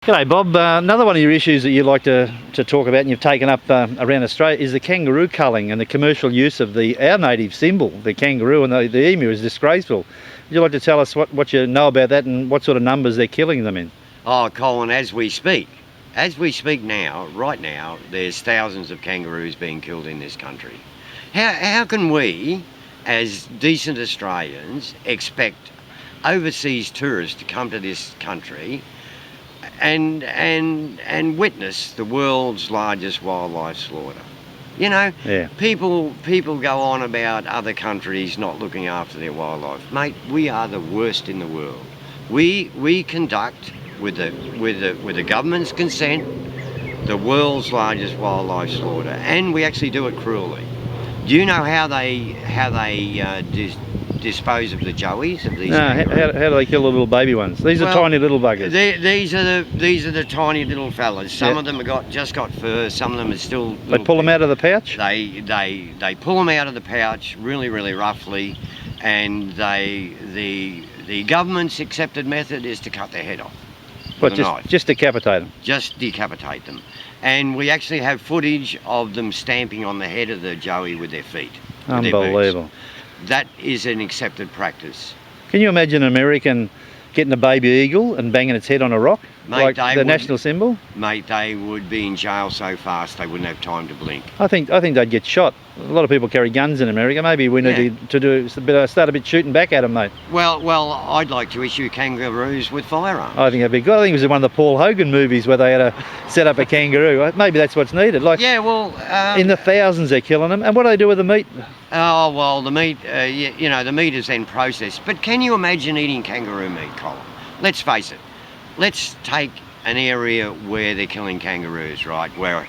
G'day Bob, another one of your issues that you like to talk about and you've taken up around Australia is the kangaroo culling and the commercial use of our native symbol, the kangaroo, and the emu is disgraceful. Would you like to tell us what you know about that and what sort of numbers they're killing them in? Oh, Colin, as we speak now, right now, there's thousands of kangaroos being killed in this country. How can we, as decent Australians, expect overseas tourists to come to this country and witness the world's largest wildlife slaughter? You know, yeah. People go on about other countries not looking after their wildlife. Mate, we are the worst in the world. We conduct, with the government's consent, the world's largest wildlife slaughter, and we actually do it cruelly. Do you know how they dispose of the joeys of these? No, how do they kill the little baby ones? These are tiny little buggers. These are the tiny little fellas. Some of them have just got fur. Some of them are still. They pull them out of the pouch. They pull them out of the pouch really roughly, and the government's accepted method is to cut their head off. What, just decapitate them? Just decapitate them. And we actually have footage of them stamping on the head of the joey with their feet. Unbelievable. That is an accepted practice. Can you imagine an American getting a baby eagle and banging its head on a rock, mate, like the national symbol? Mate, they would be in jail so fast they wouldn't have time to blink. I think they'd get shot. A lot of people carry guns in America. Maybe we need to start a bit shooting back at them, mate. Well, I'd like to issue kangaroos with firearms. I think that'd be good. I think it was in one of the Paul Hogan movies where they had to set up a kangaroo. Maybe that's what's needed. Like, yeah, well, in the thousands they're killing them. And what do they do with the meat? Oh, well, the meat, you know, the meat is then processed. But can you imagine eating kangaroo meat, Colin? Let's face it. Let's take an area where they're killing kangaroos, right? Where,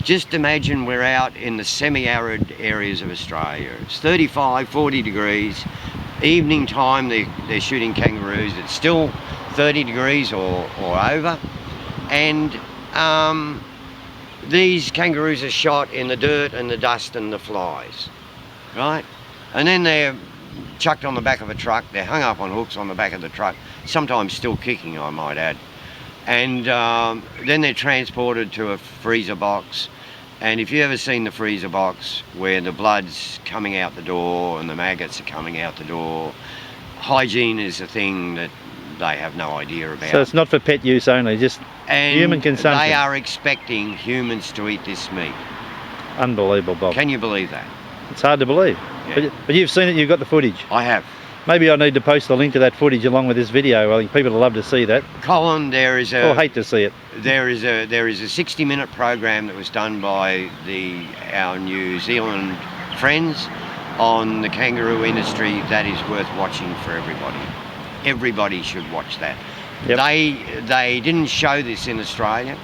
just imagine we're out in the semi-arid areas of Australia. It's 35, 40 degrees. Evening time, they're shooting kangaroos. It's still 30 degrees or over. And these kangaroos are shot in the dirt and the dust and the flies, right? And then they're chucked on the back of a truck. They're hung up on hooks on the back of the truck, sometimes still kicking, I might add. And then they're transported to a freezer box. And if you've ever seen the freezer box where the blood's coming out the door and the maggots are coming out the door, hygiene is a thing that they have no idea about. So it's not for pet use only, just human consumption. They are expecting humans to eat this meat. Unbelievable, Bob. Can you believe that? It's hard to believe. Yeah. But you've seen it, you've got the footage. I have. Maybe I need to post the link to that footage along with this video. I think people will love to see that. Colin, there is Or hate to see it. There is a 60-minute program that was done by our New Zealand friends on the kangaroo industry that is worth watching for everybody. Everybody should watch that. Yep. They didn't show this in Australia.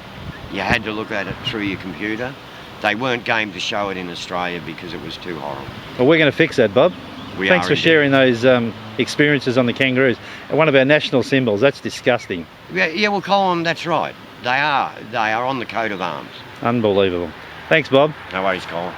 You had to look at it through your computer. They weren't game to show it in Australia because it was too horrible. Well, we're going to fix that, Bob. Thanks for sharing those experiences on the kangaroos. One of our national symbols. That's disgusting. Yeah, well, Colin, that's right. They are on the coat of arms. Unbelievable. Thanks, Bob. No worries, Colin.